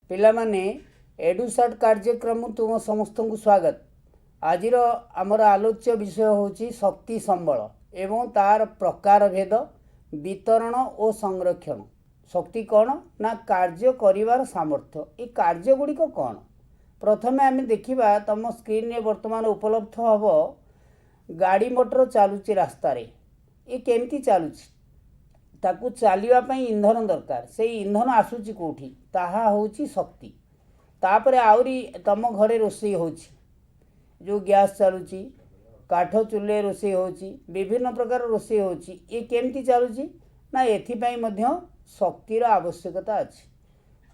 पिलामाने एडुसाट कार्यक्रम तुम समस्त को स्वागत। आज आमर आलोच्य विषय होची शक्ति संबल एवं तार प्रकार भेद वितरण और संरक्षण। शक्ति कौन ना कार्य करिवार सामर्थ्य। ये कार्य गुड़िक कौन प्रथमे आम देखा तुम स्क्रीन रे वर्तमान उपलब्ध हम गाड़ी मोटर चलुची रास्तार ये केमती चलुची ताकू चलवाई इंधन दरकार से इंधन आसूची कौटी ताहा होची शक्ति। तापरे आउरी तुम घरे रोषे होची जो गैस चलुची काठ चूल्हे रोषे होची विभिन्न प्रकार रोषे होची ये केमती चलुची ना एथिपाई मध्य शक्तिर आवश्यकता अच्छी।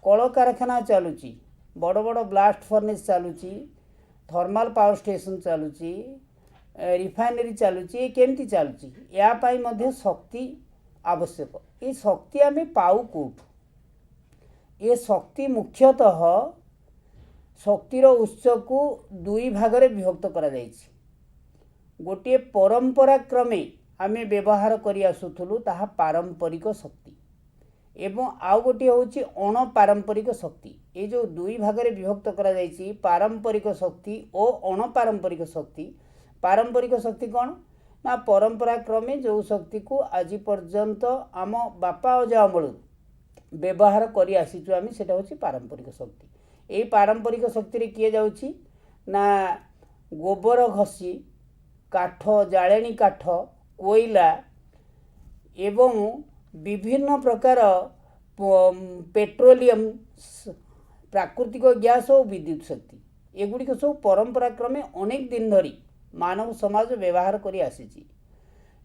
कल कारखाना चलुची बड़ बड़ ब्लास्ट फर्नेस चलुची थर्माल पावर स्टेशन चलुची रिफाइनरी चलुची ये केमती चलुची यापाई मध्य शक्ति आवश्यक। ये शक्ति आम पाऊ कौटू ये शक्ति मुख्यतः शक्तिर उत्स को दुई भागरे विभक्त करा जायछि। गोटे परंपरा क्रमे आम व्यवहार करि आसुथुलु ताहा पारंपरिक शक्ति एवं आउ गोटे होछि अणपारंपरिक शक्ति। ये जो दुई भागरे विभक्त करा जायछि पारंपरिक शक्ति और अणपारंपरिक शक्ति। पारंपरिक शक्ति कौन ना परंपरा क्रमे जो शक्ति को आज पर्यंत आम बापा अजा अमल व्यवहार करि आसीचु आम सेटा होछि पारंपरिक शक्ति। यही पारंपरिक शक्ति रे किए जाउछि ना गोबर घसी काठ जाळेणी काठ कोयला एवं विभिन्न प्रकार पेट्रोलियम प्राकृतिक गैस और विद्युत शक्ति एगुड़िक सब परंपरा क्रमे अनेक दिन धरी मानव समाज व्यवहार करी आसीची।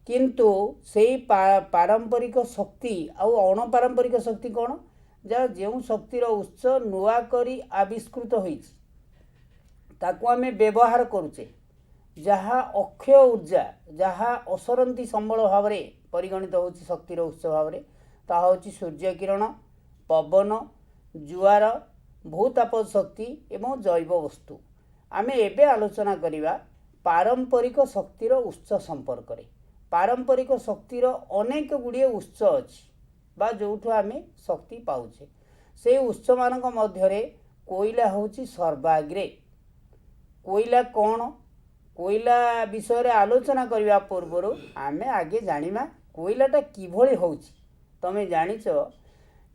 किंतु सेई पारंपरिक शक्ति आउ अणपारंपरिक शक्ति कौन जहाँ जो शक्तिर उत्स नुआ करी आविष्कृत होइछि ताकू आमे व्यवहार करुचे जहाँ अक्षय ऊर्जा जहाँ असरंती संबल भाव में परिगणित होछि शक्तिर उत्स भाव में ताहा होछि सूर्य किरण पवन जुआर भूताप शक्ति एवं जैव वस्तु। आमे एबे आलोचना करिबा पारंपरिक शक्तिर उत्स संपर्क में। पारंपरिक शक्तिर अनेक गुड़िए उत्स अच्छी बा जोठु आमे शक्ति पाउछे से उत्स मानक मध्यरे कोयला होछि सर्वाग्रे। कोयला कौन कोयला विषय रे आलोचना करबा पूर्व आमे आगे जानिमा कोयलाटा किभଳି होछि। तमे जानिଛ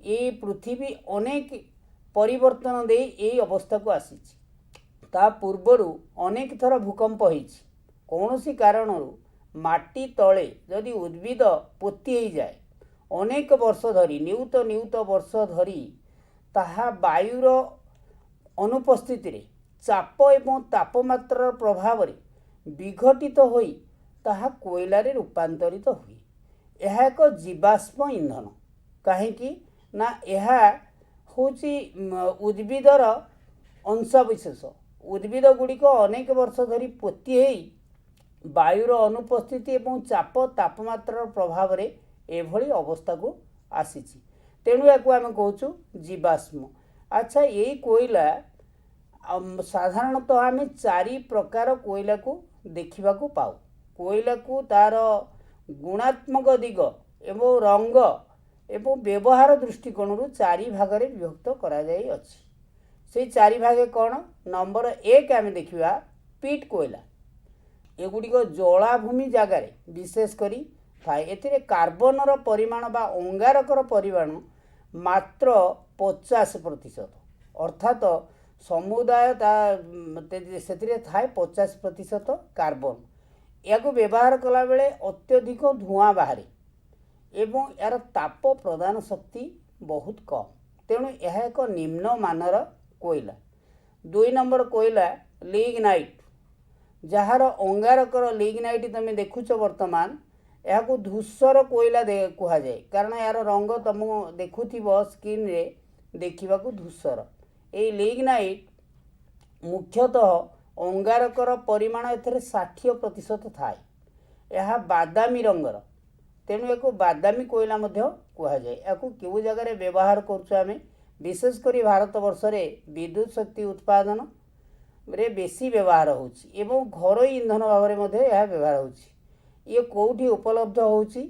ये पृथ्वी अनेक परिवर्तन दे यही अवस्था को आसीछि। ता पूर्वरु अनेक थर भूकंप होइछि कौनसी कारणरू माटी तले जदि उद्भिद पोती हो जाए अनेक वर्ष धरी नियुत नियुत वर्ष धरी ताहा वायुर अनुपस्थिति रे चाप एवं तापमात्रा प्रभाव रे विघटित होई ताहा कोयलारे रूपांतरित हुए। यह एक जीवाश्म इंधन कहीं ना यह होची उद्भिदर अंशविशेष। उद्भिद गुड़िक अनेक वर्ष धरी पोती हो वायुर अनुपस्थिति एवं चाप तापमात्रा प्रभाव रे एभली अवस्था को आसीछि तेणु या आम कहूँ जीवाश्म। अच्छा यही कोयला साधारणतः आम चारि प्रकार कोयला को देखा पाऊ। कोयला को तार गुणात्मक दिग एवं रंग एवं व्यवहार दृष्टिकोण चारि भागरे विभक्त करा जाई अछि। से चारि भागे कौन नंबर एक आम देखा पीट कोयला एगुड़िक जलाभूमि जगार विशेष करी थाए। एथिरे कार्बनर परिमाण बा अंगारकर परिमाण मात्र 50% अर्थात समुदाय से थाए 50% कार्बन। या व्यवहार कला बेले अत्यधिक धुआं बाहरी एवं यार ताप प्रदान शक्ति बहुत कम तेणु यह एक निम्न मानर कोयला। 2 नंबर कोयला लिग्नाइट जार अंगारकर लिग्नाइट तुम देखुच वर्तमान यह धूसर कोयला कह जाए कारण यार रंग तुम देखुव स्क्रीन रे देखा धूसर। ये लिग्नाइट मुख्यतः अंगारकर परिमाण एथरे 60% थाए। यह बादामी रंगर तेणु या बादामी कोयला कह जाए। या क्यों जगार व्यवहार करें विशेषकर भारत वर्ष में विद्युत शक्ति उत्पादन रे बेसी व्यवहार होछि एवं घरोई इंधन भाव में व्यवहार होछि। ये कौटी उपलब्ध होछि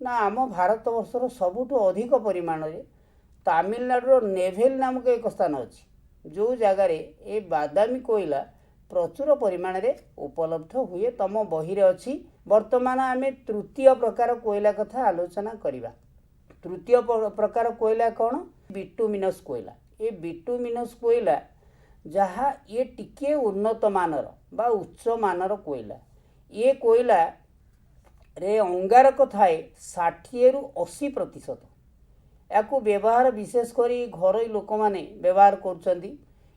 ना आम भारत वर्षर सबुठु अधिक परिमाण रे ତାମିଲନାଡ଼ୁର ନେଭେଲ ନାମକ ଏକ ସ୍ଥାନ ଅଛି ଯେଉଁ ଜାଗାରେ ଏ ବାଦାମୀ କୋଇଲା ପ୍ରଚୁର ପରିମାଣରେ ଉପଲବ୍ଧ ହୁଏ। ତମ ବହିରେ ଅଛି। ବର୍ତ୍ତମାନ ଆମେ ତୃତୀୟ ପ୍ରକାର କୋଇଲା କଥା ଆଲୋଚନା କରିବା। ତୃତୀୟ ପ୍ରକାର କୋଇଲା କ'ଣ? ବିଟୁମିନସ୍ କୋଇଲା। ଏ ବିଟୁମିନସ୍ କୋଇଲା ଯାହା ଇଏ ଟିକିଏ ଉନ୍ନତ ମାନର ବା ଉଚ୍ଚ ମାନର କୋଇଲା। ଏ କୋଇଲାରେ ଅଙ୍ଗାରକ ଥାଏ 60ରୁ 80%। याकू व्यवहार विशेष करी घरोई लोक माने व्यवहार करुचंदी।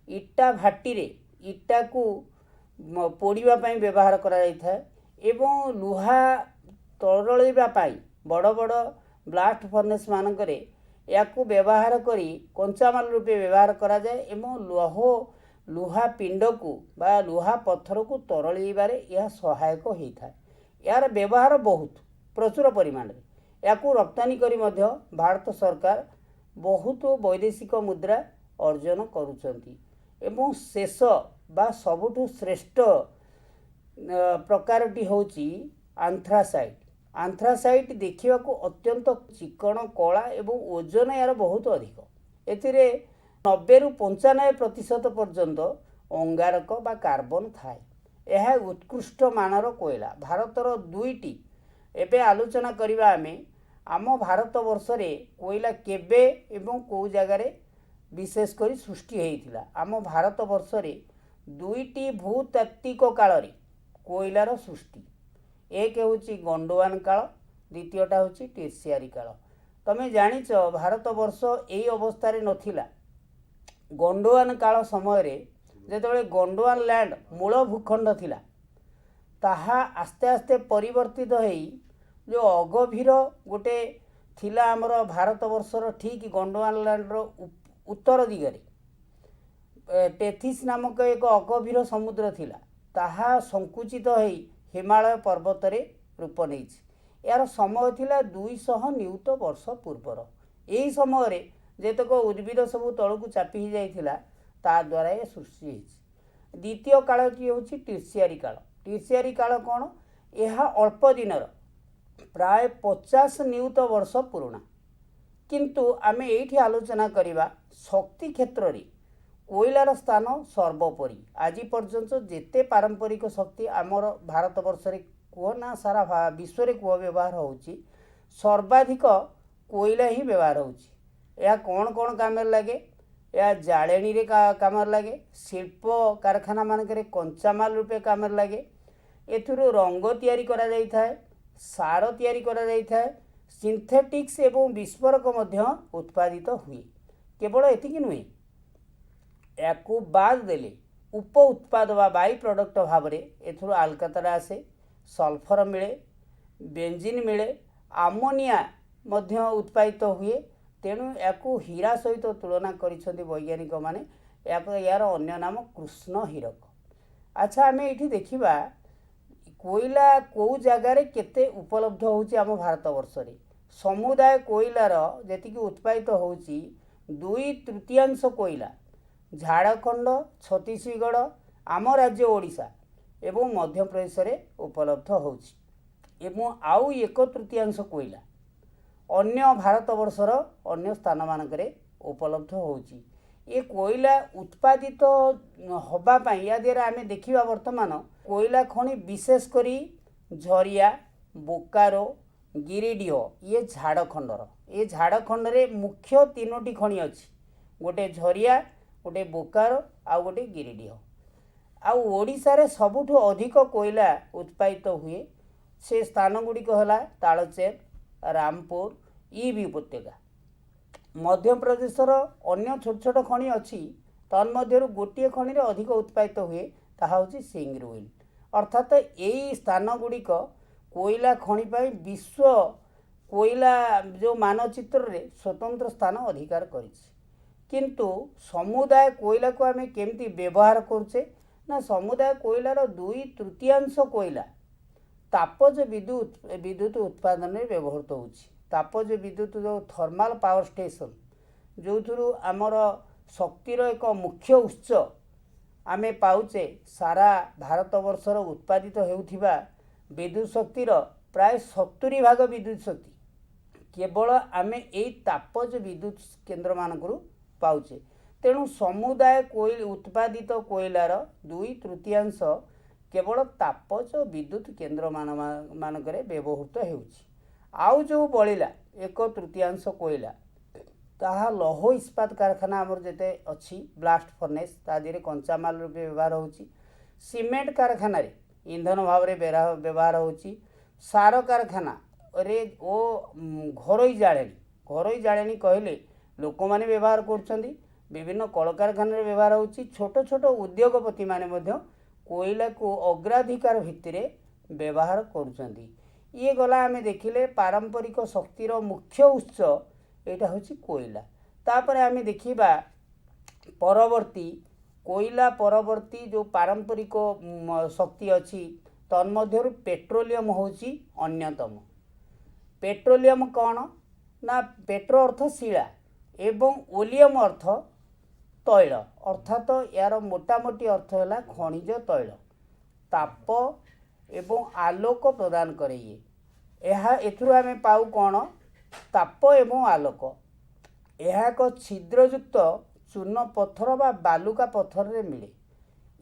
इटा भाटीरे इटा को पोड़िबा पाई व्यवहार करा जाय था एवं लुहा तरलैबा पाई बड़ बड़ ब्लास्ट फर्नेस मानकरे याकू व्यवहार करी कंचामाल रूपे व्यवहार करा जाय एवं लुहा पिंड को बा लुहा पत्थर को तरलैबारे यह सहायक होता है। यार व्यवहार बहुत प्रचुर परिमाण में याकू रप्तानी करी मध्य भारत सरकार बहुत वैदेशिक मुद्रा अर्जन करुचंती एवं शेष बा सबुठु श्रेष्ठ प्रकारटी होची आंथ्रासाइट। आंथ्रासाइट देखा अत्यंत चिकण कला एवं ओजन यार बहुत अधिक। एथिरे 90ରୁ 95% पर्यंत अंगारक बा कार्बन थाए। यह उत्कृष्ट मानर कोयला। भारतर दुईटी एबे आलोचना करिबा आम भारत वर्ष रे कोयला केबे एवं को जगार विशेष करी सृष्टि होइथिला। आम भारत वर्ष रे दुईटी भूतात्विक काल रे कोयलार सृष्टि। एक होची गोंडवान काल, द्वितीयटा होची टर्शियारी काल। तमे जानिच भारत वर्ष एई अवस्था रे नथिला। गोंडवान काल समय रे जेतबेले गोंडवान लैंड मूल भूखंड थिला ताहा आस्ते आस्ते परिवर्तित होई जो अगभीर गोटे थिला आमर भारत वर्षर ठीक गोंडवान लैंड्र उत्तर दिगरे टेथिस नामक एक अगभीर समुद्र थिला ताहा संकुचित होई हिमालय पर्वत रे रूप नेइछि। यार समय थिला 200 नियुत वर्ष पूर्वर। यही समय रे जेतक उद्भिद सब तलकू चापी ही जाइथिला ता द्वारा ये सृष्टि होइछि। द्वितीय कालटी होछि टर्शियारी काल। टर्शियारी काल कोन? यह अल्प दिनर प्राय 50 नियुत वर्ष पुराणा। किंतु आमे एठी आलोचना करिबा शक्ति क्षेत्र रे कोयलार स्थान सर्वोपरि। आज पर्यंत जेते पारंपरिक शक्ति आमर भारत वर्ष रे कुह ना सारा विश्व रे कुह व्यवहार होउची सर्वाधिक कोयला ही व्यवहार होउची। या कौन कौन काम लगे? या जाळेनी रे काम लगे, शिल्प कारखाना मानकरे कंचामाल रूपे काम लगे। एथुरु रंग तैयारी करा जाई थाए, सार तैयारी करा जाई थाए, सिंथेटिक्स एवं विस्फोरक मध्य उत्पादित हुए। केवल एतिकी नुहे, याकू बाद देले उप उत्पाद बा बाई प्रोडक्ट भाव में एथुरु आलकातरा आसे, सल्फर मिले, बेंजीन मिले, आमोनिया मध्य उत्पादित हुए। तेणु याकू हीरा सहित तुलना करिसेंती वैज्ञानिक माने। यार अन्य नाम कृष्ण हीरक। अच्छा आमे एठी देखिबा कोयला को जगार केते उपलब्ध होउची आम भारत वर्ष रे। समुदाय कोयलार जेतिकी उत्पादित होउची 2/3 कोयला झारखंड, छत्तीसगढ़, आम राज्य ओडिशा एवं मध्य प्रदेश रे उपलब्ध होउची एवं आउ 1/3 कोयला अन्य भारत वर्षर अन्य स्थान मानकरे उपलब्ध होउची। ये कोयला उत्पादित होबा पाई या द्वारा आमे देखिबा वर्तमान कोयला खनि विशेष करी झरिया, बोकारो, गिरिडीह ये झारखंडर। ये झारखंड रे मुख्य 3टी खनि अछि। गोटे झरिया, गोटे बोकारो आ गोटे गिरिडीह। आ ओडिशा रे सबुठु अधिक कोयला उत्पादित हुए से स्थान गुड़िक है तालचेर, रामपुर, ईबी उपत्यका। मध्य प्रदेशर अन्य छोट छोट खनि अच्छी तन्मध्यरु गोटे खनि रे अधिक उत्पादित हुए ताहा होची सिंगरुइल। अर्थात यही स्थान गुड़िक कोयला खनि पाई विश्व कोयला जो मानचित्र रे स्वतंत्र स्थान अधिकार करिछि। किंतु समुदाय कोयला को आमे केमती व्यवहार करुचे ना समुदाय कोयलार 2/3 कोयला तापज विद्युत उत्पादन में व्यवहृत होउछि। तापज विद्युत जो थर्माल पावर स्टेशन जो थुरु आमर शक्तिर एक मुख्य उत्स आमे पाउचे सारा भारत वर्षर उत्पादित हेउथिबा विद्युत शक्तिर प्राय 70 भाग विद्युत शक्ति केवल आमे एई तापज विद्युत केन्द्र मानकरू पाउचे। तेणु समुदाय कोईल उत्पादित कोयलार 2/3 केवल तापज विद्युत केन्द्र मानकरे व्यवहृत हेउछि। आउ जो बळिला 1/3 कोयला ताहा लौह इस्पात कारखाना आमर जेते अच्छी ब्लास्ट फर्नेस ता दिहरे कंचामाल रूपे व्यवहार होउछि। सीमेंट कारखाना रे इंधन भाव रे व्यवहार होउछि। सार कारखाना रे ओ घरोई जाळेनी कहले लोक माने व्यवहार करछन्ती। विभिन्न कलकारखाना रे व्यवहार होउछि। छोट छोट उद्योगपति माने मध्य कोयला को अग्राधिकार भित्तिरे व्यवहार करुछन्ती। ये गला आमे देखिले पारंपरिक शक्तिर मुख्य उत्स एटा होछि कोयला। तापरे आमे देखिबा परवर्ती कोयला परवर्ती जो पारंपरिक शक्ति अछि तन्मध्यरु पेट्रोलियम होछि अन्यतम। पेट्रोलियम कौन ना पेट्रो अर्थ शिला एवं ओलियम अर्थ तैल अर्थात यार मोटामोटी अर्थ है खनिज तैल ताप एवं आलोक प्रदान करे। एथुरु आमे पाऊ कौन ताप एवं आलोक। यह एक छिद्रयुक्त चूर्ण पत्थर बा बालुका पत्थर रे मिले।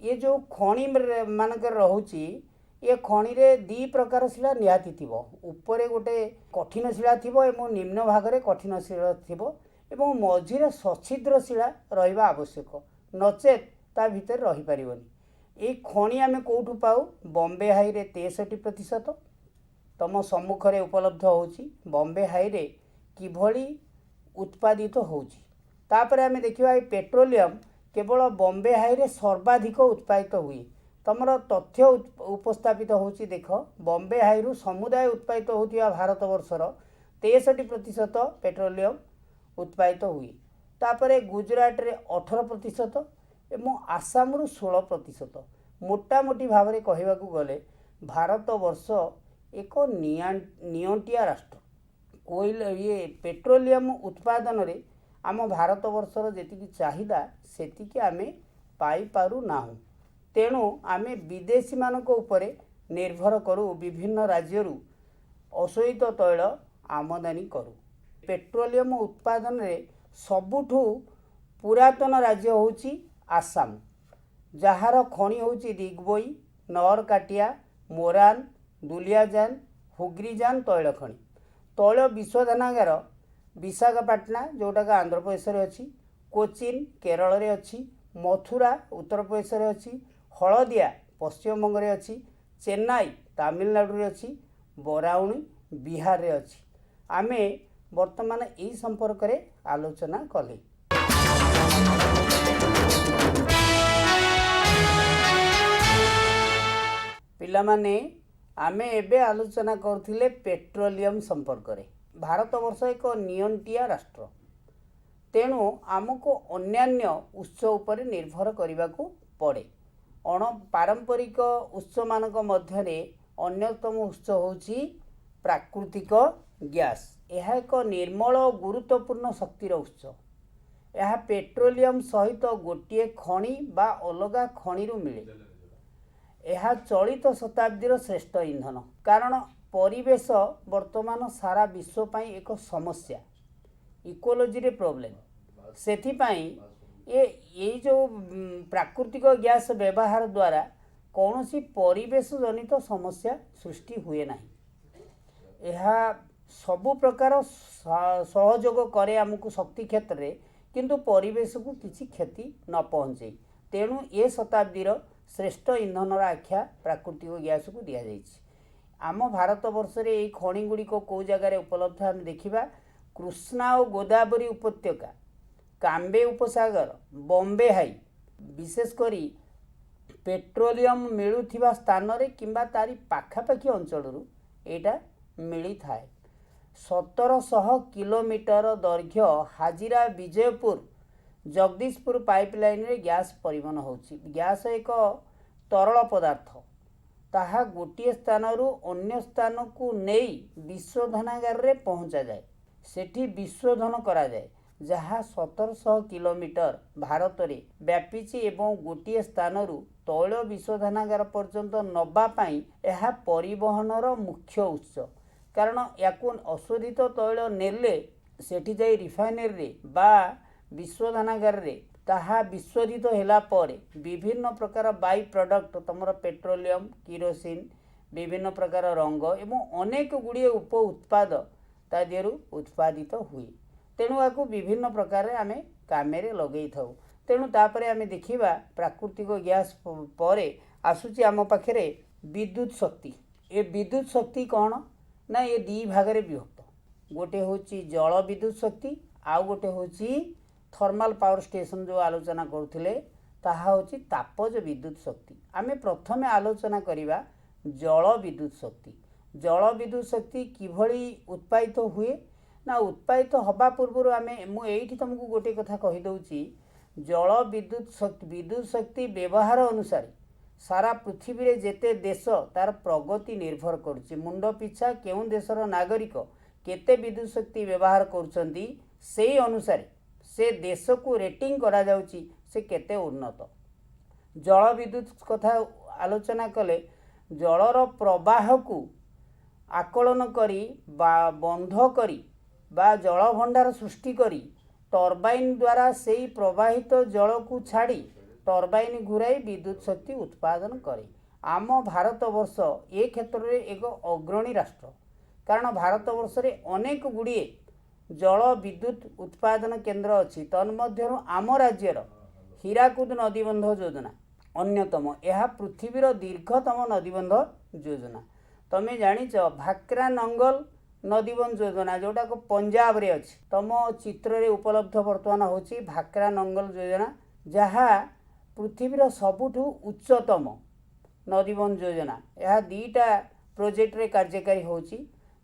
ये जो खनि मानक रहुची ये खनि रे दी प्रकार शिला निहाती थिबो। ऊपरे गोटे कठिन शिला थिबो एवं निम्न भाग रे कठिन शिला थिबो एवं मझिरे सछिद्र शिला रहिबा आवश्यक नचेत ता भितर रही परिबनी। ए खनि आमे कोठु पाऊ बॉम्बे हाई रे 63% तम सम्मुख रे उपलब्ध होउची। बॉम्बे हाई रे किभली उत्पादित होउची तापरे आमे देखिबा पेट्रोलियम केवल बॉम्बे हाई रे सर्वाधिक उत्पादित हुए। तमर तथ्य उपस्थापित होउची देख बॉम्बे हाई रु समुदाय उत्पादित होतिया भारत वर्षर 63% पेट्रोलियम उत्पादित हुए। तापरे गुजरात रे 18% एवं आसाम रु 16%। मोटामोटी भाव रे कहिबाकू गले भारत वर्ष एक नियंटिया राष्ट्र। कोयला ये पेट्रोलियम उत्पादन रे आम भारत वर्षर जेतिकी चाहिदा सेतिकी आमे पाई पारु नाहु। तेणु आमे विदेशी मानक उपरे निर्भर करू। विभिन्न राज्यरू अशोहित तैल आमदानी करू। पेट्रोलियम उत्पादन रे सबुठू पुरातन राज्य होउची आसाम जहार खनि होउची दिग्बोई नरकाटिया मोरान दुलियाजान हुग्रीजान तैल खनि। तैल विश्वधनागार विशाखापाटना जोटा का आंध्र प्रदेश रे अछि। कोचिन केरल रे अछि। मथुरा उत्तर प्रदेश रे अछि। हलदिया पश्चिम बंग रे अछि। चेन्नई तमिलनाडु रे अछि। बराउनी बिहार रे अछि। आमे वर्तमान एही संपर्क रे आलोचना कले। पिला माने आमे एबे आलोचना करथिले पेट्रोलियम संपर्क रे। भारत वर्ष एक नियंटिया राष्ट्र। तेणु आमको अन्यान्य उत्स उपर निर्भर करने पड़े। अण पारंपरिक उत्स मानक मध्यरे अन्यतम उत्स होउची प्राकृतिक गैस। यह एक निर्मल और गुरुत्वपूर्ण शक्तिर उत्स। यह पेट्रोलियम सहित गोटे खनि बा अलगा खनि रु मिले। यह चलित शताब्दीर श्रेष्ठ इंधन। कारण परिवेश वर्तमान सारा विश्व पाई एक समस्या इकोलोजी रे प्रॉब्लम। सेथिपाई ये जो प्राकृतिक गैस व्यवहार द्वारा कौन सी परिवेश जनित समस्या सृष्टि हुए नहीं। यह सबु प्रकार सहयोग करे आमको शक्ति क्षेत्र रे किंतु परिवेश को किसी क्षति न पहुँचे। तेणु ये शताब्दीर श्रेष्ठ इंधन आख्या प्राकृतिक गैस को दि जाइछि। आम भारत वर्ष रे ये खनि गुड़िक कौ जगार उपलब्ध आम देखा कृष्णा और गोदावरी उपत्यका काम्बे उपसागर बॉम्बे हाई विशेषकर पेट्रोलियम मिलुथिबा स्थान रे किंबा तारी पाखापाखी अंचल एटा मिली थाए। 1700 किलोमीटर दैर्घ्य हाजिरा विजयपुर जगदीशपुर पाइपलाइन रे गैस परिवहन होछि। गैस एक तरल पदार्थ ताहा गोटे स्थान रु अन्य स्थान को नहीं विश्वधनागार रे पहुँचा जाए। सेठी विश्वधन करा जाए जहाँ 1700 किलोमीटर भारत रे व्यापीची एवं गोटे स्थान रु तैल विश्वधनागार पर्यंत नबा पाई यह परिवहनर मुख्य उत्स। कारण याकू अशोधित तैल नेले सेठी जाई रिफाइनरी बा विश्वधनागार रे ताहा विशोधित होला परे विभिन्न प्रकार बाई प्रोडक्ट तुमर पेट्रोलियम किरोसिन विभिन्न प्रकार रंग एवं अनेक गुड़िए उप उत्पाद ता देहरु उत्पादित हुए। तेणु याकू विभिन्न प्रकार आम काम लगे था। तेणु तापर आम देखा प्राकृतिक गैस परे आसूची आम पाखे विद्युत शक्ति। ए विद्युत शक्ति कौन ना ये दी भाग में विभक्त। गोटे हूँ जल विद्युत शक्ति आउ गोटे हूँ थर्माल पावर स्टेशन जो आलोचना करुले ताहा हूँ तापज विद्युत शक्ति। आम प्रथमे आलोचना करवा जल विद्युत शक्ति। जल विद्युत शक्ति किभली उत्पादित हुए ना उत्पादित हवा पूर्व आम मुझे तुमको गोटे कथा कहीदे जल विद्युत शक्ति व्यवहार अनुसार सारा पृथ्वी रे जेते देश तार प्रगति निर्भर करुच्ची। मुंड पिछा केउं देशर नागरिक केते विद्युत शक्ति व्यवहार करुछंती से अनुसार से देश को रेटिंग करा जाउची से केते उन्नत। जल विद्युत कथा आलोचना कले जलर प्रवाह को आकलन करी बा बंध करी बा जल भंडार सृष्टि करी टर्बाइन द्वारा से प्रवाहित जल को छाड़ी टर्बाइन घुराई विद्युत शक्ति उत्पादन करे। आम भारत वर्ष ए क्षेत्र में एक अग्रणी राष्ट्र कारण भारत वर्ष रे अनेक गुड़िए जल विद्युत उत्पादन केन्द्र अच्छी। तन्मध्यरु आम राज्यर हीराकुद नदीबंध योजना अन्यतम। यह पृथ्वीर दीर्घतम नदीबंध योजना। तमें जानिच भाक्रा नंगल नदीबंध योजना जोटा को पंजाब रे अच्छी। तम चित्र रे उपलब्ध वर्तमान होची भाक्रा नंगल योजना जहाँ पृथ्वीर सबुठु उच्चतम नदीबंध योजना। यह दीटा प्रोजेक्ट रे कार्यकारी होची।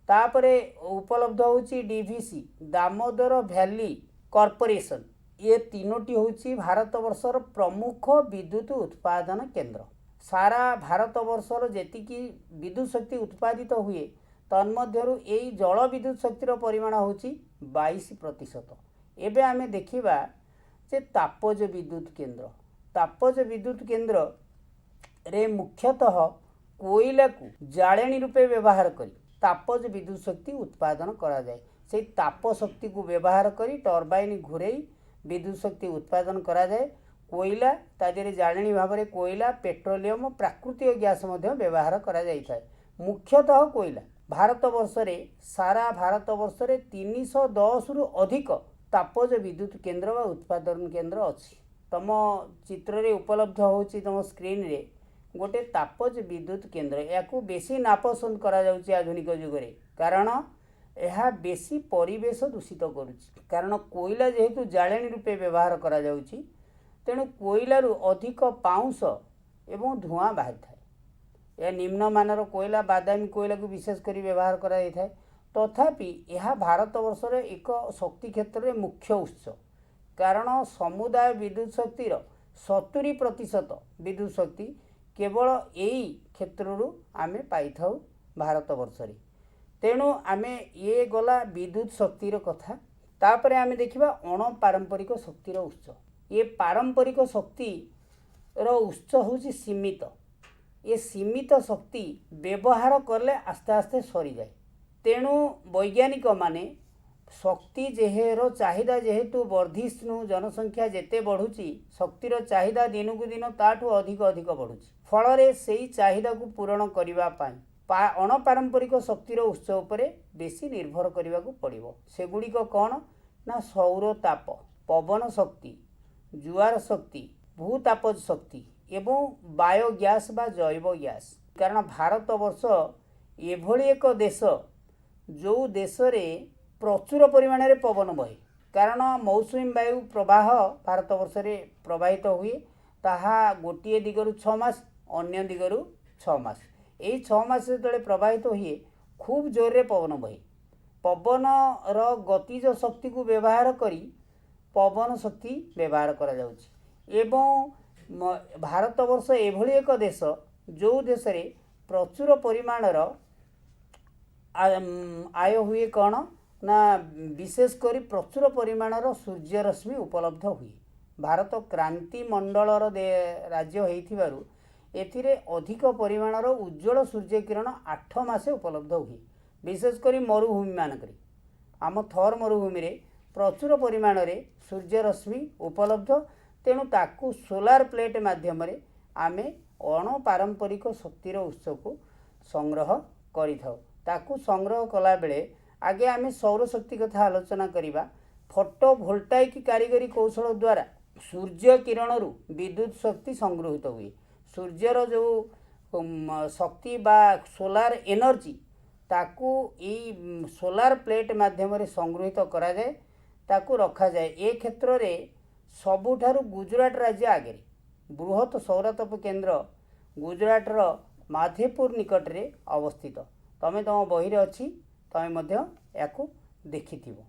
तापरे उपलब्ध होची डीवीसी दामोदर वैली कॉर्पोरेशन। ये तीनोटी होची भारत वर्षर प्रमुख विद्युत उत्पादन केंद्र। सारा भारत वर्षर जेतिकी विद्युत शक्ति उत्पादित हुए तन्मध्यरु एई जल विद्युत शक्तिर परिमाण होची 22%। एबे आमे देखिबा जे तापज विद्युत केंद्र। तापज विद्युत केंद्र रे मुख्यतः कोयला को जाळेणी रूपे व्यवहार करी तापज विद्युत शक्ति उत्पादन करा जाए। से ताप शक्ति को व्यवहार करी टर्बाइन घुरेई विद्युत शक्ति उत्पादन करा जाए। कोयला तादेरे जाळेणी भाव में कोयला पेट्रोलियम प्राकृतिक गैस मध्य व्यवहार करा जाई थाए। मुख्यतः कोयला भारत वर्ष रे सारा भारत वर्ष रे 310 रु अधिक तापज विद्युत केंद्र व उत्पादन केंद्र अच्छी। तम चित्र रे उपलब्ध होची तम स्क्रीन रे गोटे तापज विद्युत केंद्र। याकू बेसी नापसंद करा जाउची आधुनिक युग रे कारण यह बेसी परिवेश दूषित करुच्ची। कारण कोयला जेहेतु जाळेणी रूपे व्यवहार करा जाउची तेणु कोयलारू अधिक पाउंस एवं धुआं बाहरी थाए। यह निम्नमानर कोयला बादामी कोयला को विशेषकर व्यवहार करा जाय थाए। तथापि यह भारत वर्ष रे एक शक्ति क्षेत्र में मुख्य उत्स कारण समुदाय विद्युत शक्तिर 70% विद्युत शक्ति केवल यही क्षेत्रु आम पाई था भारत वर्ष रे। तेणु आम ये गला विद्युत शक्तिर कथा। तापर आम देखा अणपारंपरिक शक्तिर उत्स। ये पारंपरिक शक्ति रो उत्स हूँ सीमित। ये सीमित शक्ति व्यवहार कले आस्ते आस्ते सरी जाए। तेणु वैज्ञानिक माने शक्ति जेहेर चाहिदा जेहेतु वर्धिष्णु जनसंख्या जेते बढ़ुची शक्तिर चाहिदा दिन को दिन ताठू अधिक अधिक बढ़ुची। फल से चाहिदा को पूरण करने अणपारंपरिक शक्तिर उत्स उपरे बेसी निर्भर करने को पड़ो। सेगुड़िक कौन ना सौर ताप पवन शक्ति जुआर शक्ति भूतापज शक्ति एवं बायोगैस बा जैव गैस। कारण भारत वर्ष एभली एक देश जो देश रे प्रचुर परिमाण रे पवन बहे कारण मौसुमी वायु प्रवाह भारत वर्ष रे प्रवाहित हुए ताहा गोटे दिगरु 6 मास अन्य दिगरु 6 मास। यही 6 मास जो प्रवाहित हुए खूब जोर रे पवन बहे। पवन र गतिज शक्ति को व्यवहार करी पवन शक्ति व्यवहार करा जाउची। एवं भारत वर्ष एभली एक देश जो देश रे प्रचुर परिमाणर आय हुए कौन ना विशेषकर प्रचुर परिमाणर सूर्य रश्मि उपलब्ध हुए। भारत क्रांति मंडलर राज्य होइथिबारु एथिरे अधिक परिमाणर उज्जवल सूर्य किरण 8 मासे उपलब्ध हुए। विशेषकर मरुभूमि मानक आम थर मरुभूमि रे प्रचुर परिमाण रे सूर्य रश्मि उपलब्ध। तेणु ताकू सोलार प्लेट माध्यम आमे अणपारंपरिक शक्तिर उत्स को संग्रह करिथाउ। ताकू संग्रह कला बेले आगे आमे सौर शक्ति कथा आलोचना करिबा। फोटोवोल्टाइक कारीगरी कौशल द्वारा सूर्य किरण रु विद्युत शक्ति संगृहित हुए। सूर्यर जो शक्ति बा सोलार एनर्जी ताकू ई सोलार प्लेट माध्यम संगृहित करा जाए, ताकू रखा जाए। ए क्षेत्र रे सबुठारु गुजरात राज्य आगे बृहत सौरताप केन्द्र गुजरात रो माधेपुर निकट रे अवस्थित। तमे तम बही रे अछि, तमे मध्य याकू देखिथिबो।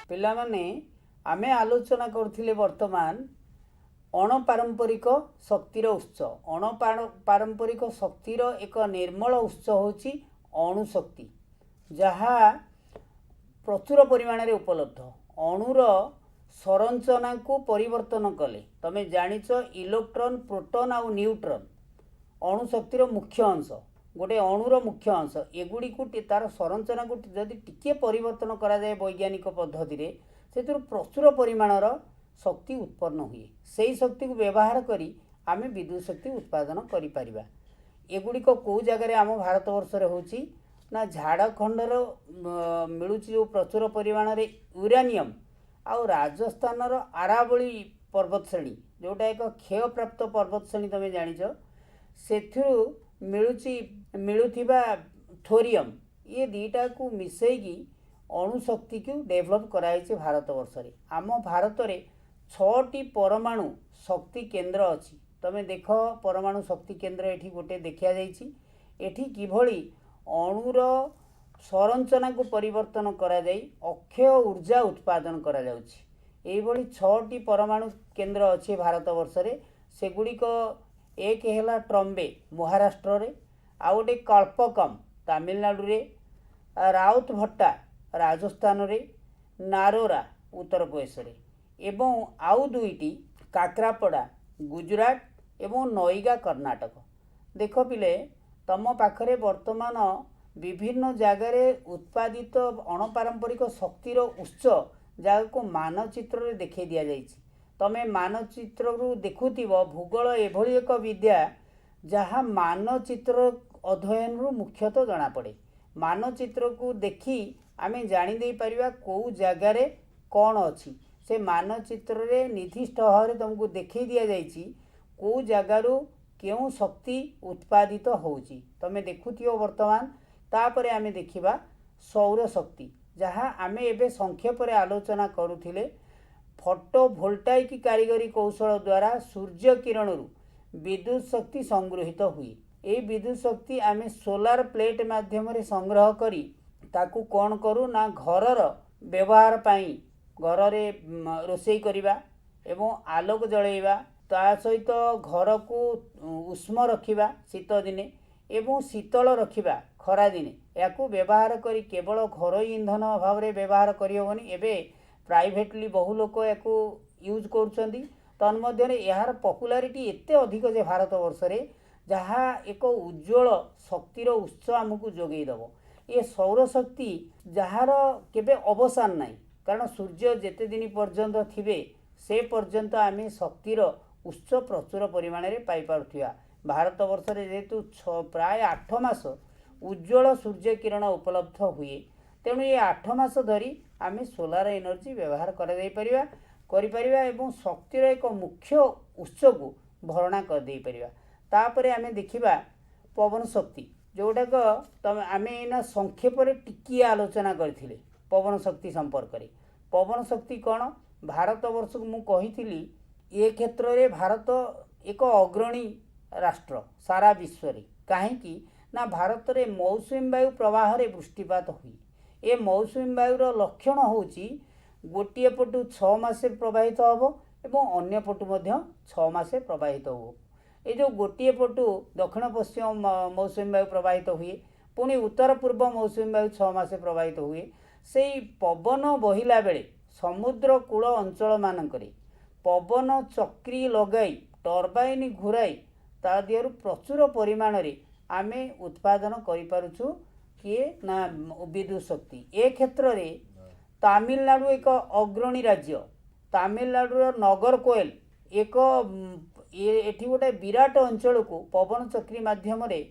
पिला माने आमे आलोचना करथिले वर्तमान अणपारंपरिक शक्तिर उत्स। अणपारंपरिक शक्तिर एक निर्मल उत्स होची अणुशक्ति, जहाँ प्रचुर परिमाण रे उपलब्ध। अणुर संरचना को परिवर्तन कले तमे जानिच इलेक्ट्रॉन, प्रोटॉन और न्यूट्रॉन अणुशक्तिर मुख्य अंश, गोटे अणुर मुख्य अंश। एगुड़ी को तार संरचना को जदि टिके परिवर्तन करा जाए वैज्ञानिक पद्धति रे से प्रचुर परिमाणर शक्ति उत्पन्न हुए। से शक्ति को व्यवहार करी आमे विद्युत शक्ति उत्पादन करि परिबा। एगुड़िक कौ जगार आम भारत वर्ष रे होची ना झाड़खंडर मिलूची जो प्रचुर परिमाण रे यूरेनियम आउ राजस्थानर आरावली पर्वत श्रेणी जोटा एक क्षयप्राप्त पर्वत श्रेणी तमे जानिच, सेथुरु मिलुथिबा थोरियम, ये दीटा को मिसेगी अणुशक्ति को डेभलप कराइছে भारत वर्ष रे। आम भारत रे 6टी परमाणु शक्ति केंद्र अछि। तमे देख परमाणु शक्ति केंद्र एठी गोटे देखिया जाइछि। एठी किभଳି अणुर संरचना को परिवर्तन करा जाई अक्षय ऊर्जा उत्पादन करा जाउछि। एई भଳି 6टी परमाणु केंद्र अछि भारत वर्ष रे। सेगुड़िक एक हेला ट्रम्बे महाराष्ट्र रे, आ गोटे कल्पकम तमिलनाडु रे, राउतभट्टा राजस्थान रे, नारोरा उत्तर प्रदेश रे, एवं आउ दुईटी काकरापड़ा गुजरात एवं नईगा कर्नाटक। देख पिले तम पाखरे वर्तमान विभिन्न जगार उत्पादित अणपारंपरिक शक्तिर उत्स जगह को मानचित्र रे देखे दिया जाइछि। तमे मानचित्र रु देखुथिबो भूगोल एभଳି एक विद्या जहाँ मानचित्र अध्ययन रु मुख्यतः जना पड़े। मानचित्र को देखी आमे जानी दे परिबा को जगार कौन अछि। से मानचित्र रे निर्दिष्ट भाव तुमको देखी दिया जाइछि को जगारु केउ शक्ति उत्पादित होउछि। तमे देखुथियो वर्तमान। तापरे आमे देखिबा सौर शक्ति, जहाँ आमे एबे संक्षेप रे आलोचना करुथिले। फोटोवोल्टाइक कारीगरी कौशल द्वारा सूर्य किरण रु विद्युत शक्ति संगृहित हुई। ए विद्युत शक्ति आमे सोलार प्लेट माध्यम रे संग्रह करी ताकू कौन करू ना घरर व्यवहार पाई, घर रे रोषेई करिबा एवं आलोक जळेइबा, ता सहित घर को उष्म रखिबा शीत दिने एवं शीतल रखिबा खरा दिने। याकू व्यवहार करी केवल घरोई इंधन भाव रे व्यवहार करि होबनी। एबे प्राइवेटली बहु लोक याकू यूज करूछंदी। तन्मध्य यार पपुलारिटी एते अधिक जे भारत वर्ष रे, जहाँ एक उज्ज्वल शक्तिर उत्स आमको जोगई दबो। ये सौर शक्ति जार केबे अवसान नाही, कारण सूर्य जेते दिन पर्यंत थिबे से पर्यंत आमे शक्तिर उत्स प्रचुर परिमाण रे पाई पारुथिया। भारत वर्ष रे जेतु प्राय 8 मास उज्ज्वल सूर्य किरण उपलब्ध हुए, तेणु ये 8 मास धरी आमे सोलार एनर्जी व्यवहार करि परिबा एवं शक्तिर एक मुख्य उत्स को भरणा कर दे परिबा। तापरे आमे देखिबा पवन शक्ति, जोटाक तमे आमे एना संक्षेप रे टिकी आलोचना करथिले पवन शक्ति संपर्क रे। पवन शक्ति कौन भारत वर्ष को मु कहिथिली, ए क्षेत्र रे भारत एक अग्रणी राष्ट्र सारा विश्व रे। काहेकि ना भारत रे मौसुमी वायु प्रवाह रे वृष्टिपात हुई। ए मौसुमी वायुर लक्षण होची गोटे पटु 6 मासे प्रवाहित होबो एवं अन्य पटु मध्य 6 मासे प्रवाहित होबो। ए जो गोटे पटु दक्षिण पश्चिम मौसुमी वायु प्रवाहित हुए, पुणी उत्तर पूर्व मौसुमी वायु 6 मासे प्रवाहित हुए। से पवन बहिला बेले समुद्र कूल अंचल मानकरे पवन चक्री लगाई टर्बाइन घुराई ता दिहरु प्रचुर परिमाण रे आमे उत्पादन करि पारुछु किए ना विद्युत शक्ति। ए क्षेत्र रे तमिलनाडु एक अग्रणी राज्य। तमिलनाडुर नगरकोएल एक एठी गोटे विराट अंचल को पवन चक्री माध्यम रे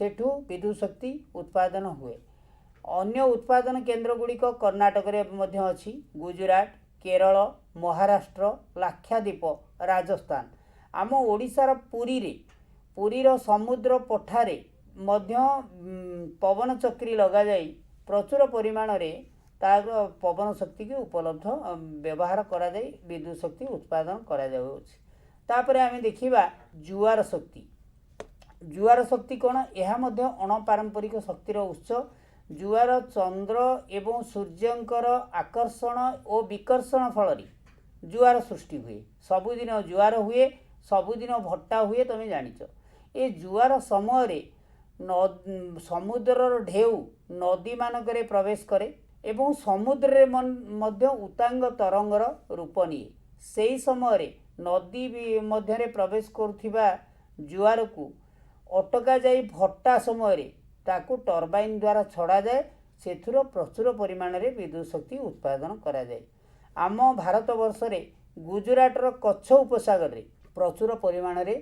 सेठू विद्युत शक्ति उत्पादन हुए। अन्य उत्पादन केन्द्र गुड़िक कर्णाटक रे मध्य अछि, गुजरात, केरल, महाराष्ट्र, लाक्षाद्वीप, राजस्थान। आम ओडिशार पुरीर समुद्र पठारे मध्य पवन चक्री लगा जाई प्रचुर परिमाण रे तार पवन शक्ति की उपलब्ध व्यवहार करा जाई विद्युत शक्ति उत्पादन करा जाउछि। तापरे आमे देखिबा जुआर शक्ति। जुआर शक्ति कौन? यह मध्य अणपारंपरिक शक्तिर उत्स। जुआर चंद्र एवं सूर्यंकर आकर्षण और विकर्षण फल जुआर सृष्टि हुए। सबुदिन जुआर हुए, सबुदिन भट्टा हुए। तुम जानिच ए जुआर समय समुद्रर ढेउ नदी मानकरे प्रवेश करे एवं समुद्र रे मध्य उतांग तरंगर रूप निए। सेही समय नदी मध्य प्रवेश करुथिबा जुआर को अटका जाई भट्टा समय ताकू टर्बाइन द्वारा छड़ा जाए। सेथुर प्रचुर परिमाण रे विद्युत शक्ति उत्पादन करा जाए। आम भारत वर्ष रे गुजराटर कच्छ उपसागर रे प्रचुर परिमाण रे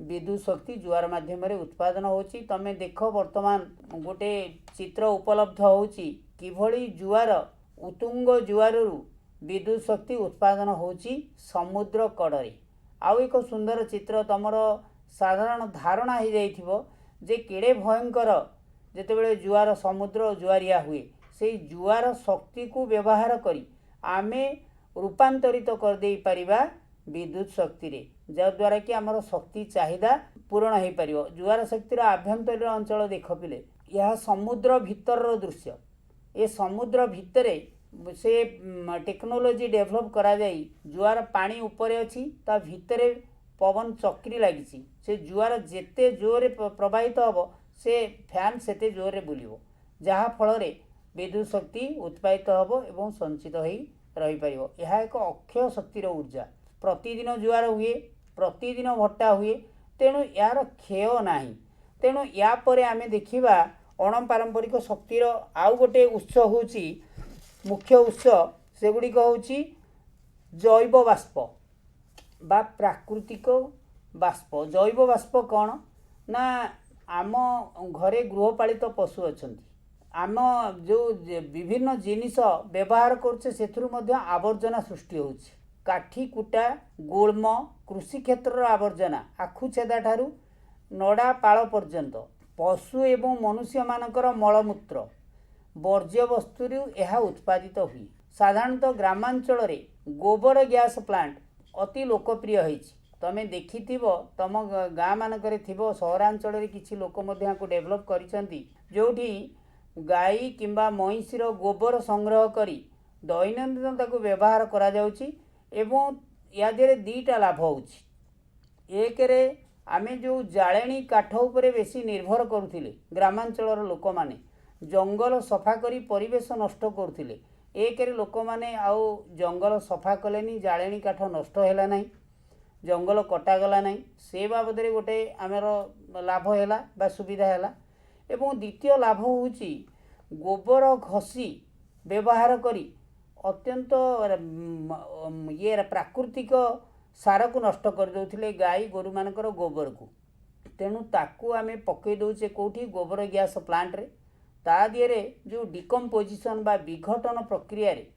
विद्युत शक्ति जुआर माध्यम रे उत्पादन होची। तमे देख वर्तमान गोटे चित्र उपलब्ध होची किभली जुआर उतुंग जुआररू विद्युत शक्ति उत्पादन होची समुद्र कड़े। आउ एक सुंदर चित्र तमर साधारण धारणा हो जाइथिबो जे केड़े भयंकर जेतेबेले जुआर समुद्र जुआरिया हुए। से जुआर शक्ति को व्यवहार करी आमे रूपांतरित कर दे परिबा विद्युत शक्ति रे, जद्वारा कि आमर शक्ति चाहिदा पूरण हो पार। जुआर शक्तिर आभ्यंतरीण अंचल देख पिले यह समुद्र भितर दृश्य। ए समुद्र भितरे से टेक्नोलोजी डेभलप करा जाई जुआर पानी ऊपर अच्छी ता भितरे पवन चक्री लगी। से जुआर जेते जोरे प्रवाहित हम से फैन सेते जोरे बुलिबो, जहा फल विद्युत शक्ति उत्पादित हम एवं संचित हो रही पारिबो। यह एक अक्षय शक्तिर ऊर्जा। प्रतिदिन जुआर हुए, प्रतिदिन भट्टा हुए, तेणु यार क्षय नाही। तेणु या परे आमे देखिबा अणपारंपरिक शक्तिर आउ गोटे उत्स होची मुख्य उत्स। सेगुड़िक होची जैव बाष्प बा प्राकृतिक बाष्प। जैव बाष्प कौन ना आम घरे गृहपालित पशु अच्छी आम जो विभिन्न जिनिस व्यवहार करछे सेथुरु मध्य आवर्जना सृष्टि होछि। काठी कुटा गुल्म कृषि क्षेत्र आवर्जना आखु छेदा ठारू नड़ा पाल पर्यंत पशु एवं मनुष्य मानकर मलमूत्र वर्ज्य वस्तुरु यह उत्पादित हुई। साधारणतः ग्रामांचल रे गोबर गैस प्लांट अति लोकप्रिय होइछि। तमे देखिथिबो तम गाँ मानकरे थिबो सहरांचल रे किछि लोक मध्य को डेभलप करिसंती जोठी गाई किंबा महिषीर गोबर संग्रह करी दैनंदिन ताको व्यवहार करा जाउछि एवं या देरे दीटा लाभ होउछि। एक रे आमे जो जाळेणी काठ उपरे बेसी निर्भर करुथिले ग्रामांचलर लोक माने जंगल सफा करी परिवेश नष्ट करुथिले। एक रे लोक माने आउ जंगल सफा कलेनी जाळेणी काठ नष्ट हैला नाही, जंगल कटागला नहीं। से बाबद गोटे आमर लाभ हैला बा सुविधा हैला। एवं द्वितीय लाभ होउची गोबर घसी व्यवहार करी अत्यंत ये प्राकृतिक सार को नष्ट कर दउथिले गाई गोरु मानकर गोबर को। तेणु ताकू आमे पकई दउचे कोठी गोबर गैस प्लांट रे। ता दियरे जो डिकम्पोजिशन बा विघटन प्रक्रिया रे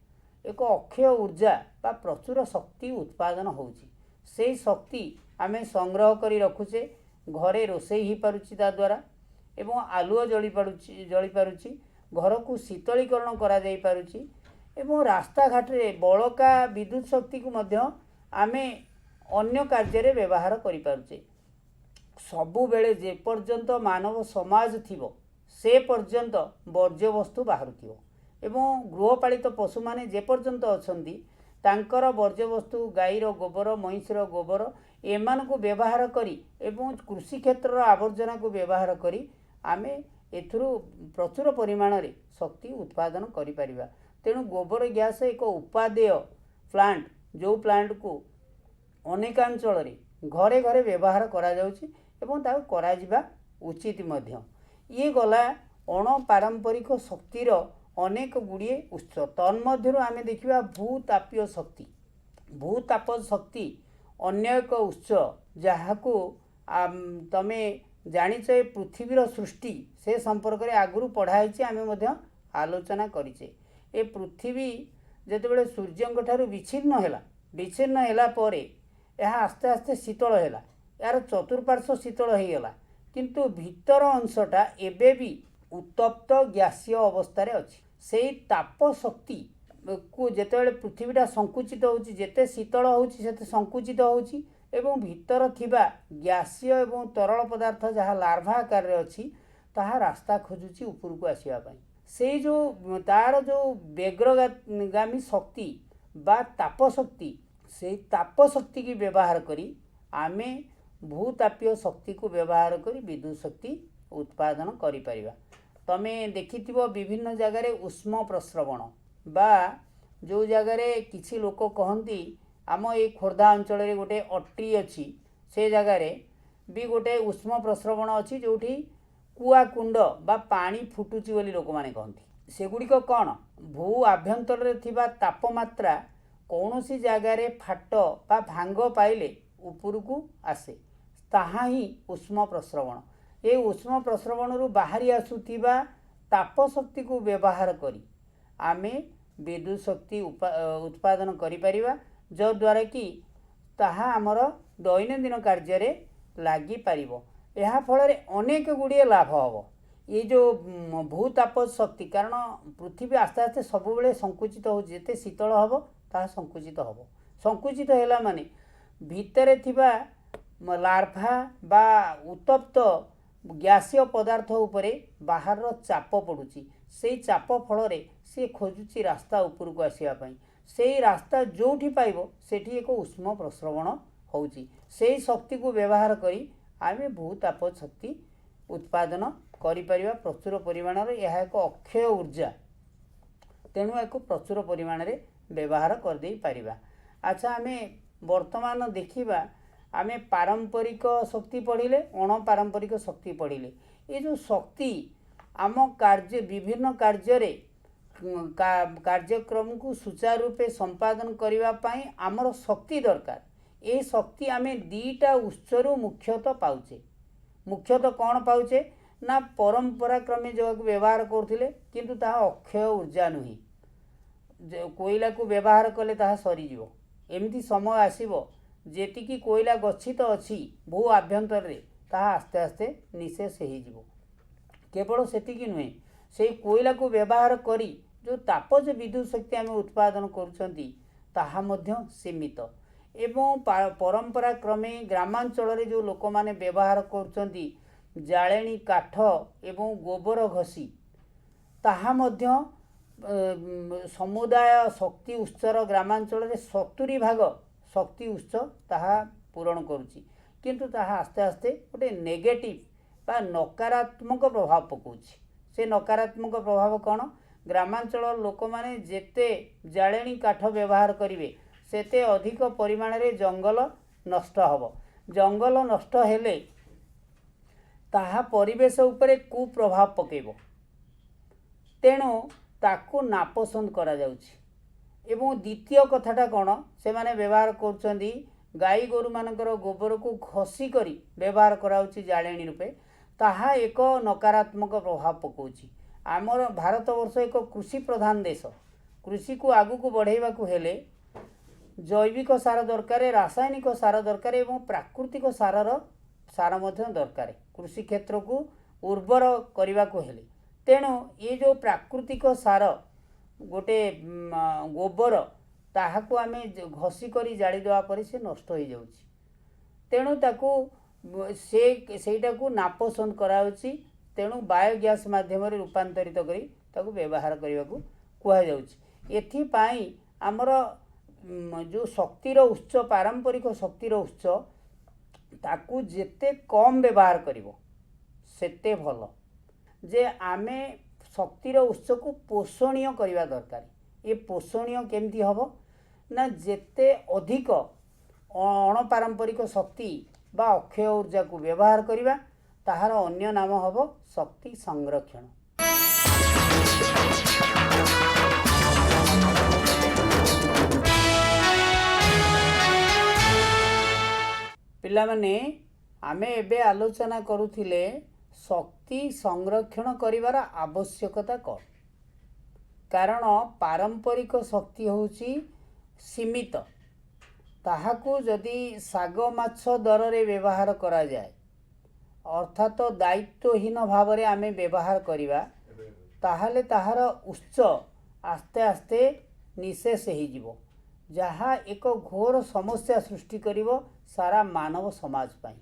एक अक्षय ऊर्जा बा प्रचुर शक्ति उत्पादन होउची। से शक्ति आमे संग्रह करी रखुचे घरे रोषेई ही पारुची ता द्वारा एवं आलुओ जली पारुची घर को शीतलीकरण करा जाई पारुची एवं रास्ता घाट रे बळका विद्युत शक्ति को मध्य आमे अन्य कार्य रे व्यवहार करि पारुचे। सबु बेले जे पर्यंत मानव समाज थिबो से पर्यंत वर्ज्य वस्तु बाहरुथिबो एवं गृहपालित पशु माने जे पर्यंत अछंती तांकर वर्ज्य वस्तु गाईर गोबर महिषीर गोबर एमान को व्यवहार करी एवं कृषि क्षेत्र आवर्जना को व्यवहार करी आमे एथुरु प्रचुर परिमाण रे शक्ति उत्पादन करि परिबा। तेणु गोबर गैस एक उपादेय प्लांट जो प्लांट को अनेकांचल रे घरे घरे व्यवहार करा जाउछि एवं ताकू कराजिबा उचित मध्य। ये गला अणपारंपरिक शक्तिर अनेक गुड़िए उत्स। तन्मध्यरु आमे देखिबा भूतापीय शक्ति। भूताप शक्ति अन्य एक उत्स जहाकू तमे जानिଛ पृथ्वीर सृष्टि से संपर्क में आगुरी पढ़ाई आमे मध्य आलोचना करिछे। ए पृथ्वी जेतेबेले सूर्यंक ठारू विच्छिन्न हैला परे यह आस्ते आस्ते शीतल हैला, यार चतुर्पार्श्व शीतल हो गला, किंतु भीतर अंशटा एबे भी उत्तप्त गैसीय अवस्था रे अछि। सेई ताप शक्ति को जेतेबेले पृथ्वीटा संकुचित होउछि, जेते शीतल होउछि सेते संकुचित होउछि एवं भीतर थिबा गैसीय एवं तरल पदार्थ जहाँ लार्भा आकार रे अछि ताहा रास्ता खोजुछि ऊपर को आसीबा पई। से जो तार जो बेग्रगामी शक्ति बा ताप शक्ति, से ताप शक्ति की व्यवहार करी आमे भूतापीय शक्ति को व्यवहार करी विद्युत शक्ति उत्पादन करि परिबा। तमे देखिथिबो विभिन्न जगार उष्म प्रस्रवण बा जो जगार किछि लोक कहंती आम ए खोर्धा अंचल रे गोटे अट्री अच्छी, से जगार भी गोटे उष्म प्रस्रवण अच्छी जोठी कुआ कुंड बा पानी फुटुची बोली लोक माने कहंती। सेगुड़िक कौन भू आभ्यंतर रे थिबा तापमात्रा कौनसी जगार फाट बा भांग पाइले उपरकू आसे, ताहा ही उष्म प्रस्रवण। ये उष्म प्रस्रवण रु बाहरी आसुथिबा ताप शक्ति को व्यवहार करी आमे विद्युत शक्ति उत्पादन करि परिबा, जो द्वारा कि ताहा आमर दैनंदिन कार्य रे लागी पारिबो। एहा फल अनेक गुड़िए लाभ हम। ये जो भूताप शक्ति कारण पृथ्वी आस्ते आस्ते सब बेले संकुचित हो, जेते शीतल हम ताहा संकुचित हम। संकुचित हैला माने भितरे थिबा लार्भा बा उत्तप्त गैसीय पदार्थ उपरे बाहर चाप पड़ुची, से चाप फल से खोजुची रास्ता ऊपर को आसिया पई। से रास्ता जोठी पाइबो सेठी एक उष्म प्रस्रवण होउची। से शक्ति को व्यवहार करी आमे भूताप शक्ति उत्पादन करि परिबा प्रचुर परिमाण रे। यह एक अक्षय ऊर्जा, तेणु एक प्रचुर परिमाण रे व्यवहार कर दे परिबा। अच्छा, आमे वर्तमान देखिबा आमे पारंपरिक शक्ति पढ़िले, अणपारंपरिक शक्ति पढ़िले। ये जो शक्ति आम कार्य विभिन्न कार्य रे कार्यक्रम को सुचारू रूपे संपादन करने पाई आमर शक्ति दरकार। ये शक्ति आमे दीटा उत्सरू मुख्यतः पाउचे। मुख्यतः कौन पाउचे ना परंपरा क्रमे जो व्यवहार करथिले, किंतु ताहा अक्षय ऊर्जा नुही। कोयला को व्यवहार कले ताहा सरी जीवो। एमती समय आसीबो जेतिकी कोयला गच्छित अच्छी भू आभ्यंतर रे ताहा आस्ते आस्ते निशेष हो जीवो। केवल सेतिकी नुहे, से कोयला को व्यवहार करी जो ताप जो विद्युत शक्ति आम उत्पादन करुछंती ताहा मध्य सीमित। एवं परंपरा क्रमे ग्रामांचल रे जो लोक माने व्यवहार करुछंती जाळेणी काठ एवं गोबर घसी, ताहा मध्य समुदाय शक्ति उत्सर ग्रामांचल रे 70% शक्ति उत्स ताहा पूरण करुची, किंतु ताहा आस्ते आस्ते गोटे नेगेटिव बा नकारात्मक प्रभाव पकाउची। से नकारात्मक प्रभाव कौन, ग्रामांचल लोक माने जेते जाळेणी काठ व्यवहार करिवे सेते अधिक परिमाण रे जंगल नष्ट हबो। जंगल नष्ट हेले ताहा परिवेश उपरे कुप्रभाव पकेबो, तेणु ताकू नापसंद करा जाउची। एवं द्वितीय कथाटा कौन, से माने व्यवहार करुछंती गाई गोरु मानकर गोबर को घसी करी व्यवहार कराउची जाळेणी रूपे, ताहा एक नकारात्मक प्रभाव पकाउची। आमर भारत वर्ष एक कृषि प्रधान देश। कृषि को आगु को बढ़ाइबा को हेले जैविक सार दरकार, रासायनिक सार दरकार एवं प्राकृतिक सार मध्य दरकार कृषि क्षेत्र को उर्वर करने को हेले। तेणु ये जो प्राकृतिक सार गोटे गोबर ताहाको आमे घसी करी जाली देवा पर से नष्ट हो जाउची, तेणु ताकू सेटा को नापसंद कराउची। तेणु बायोगैस माध्यम रूपांतरित करी ताकू व्यवहार करने को कहा जाउची। एथि पाई आमर जो शक्तिर उत्स पारंपरिक शक्तिर उत्स ताकू जेते कम व्यवहार करिवो सेते भल। जे आमे शक्तिर उत्स को पोषणीय करवा दरकार। ये पोषणीय केमती हबो ना जेते अधिक अणपारंपरिक शक्ति बा अक्षय ऊर्जा को व्यवहार करिबा ताहार अन्य नाम हबो शक्ति संरक्षण। पिलामाने आमे एबे आलोचना करुथिले शक्ति संरक्षण करिवार आवश्यकता कौन। कारण पारंपरिक शक्ति होउची सीमित, ताहाकू जदि साग माछ दर रे व्यवहार करा जाए अर्थात दायित्वहीन भाव रे आमे व्यवहार करिवा ताहाले ताहार उच्च आस्ते आस्ते निशेष हो जिवो, जहाँ एक घोर समस्या सृष्टि करिवो सारा मानव समाज पाई।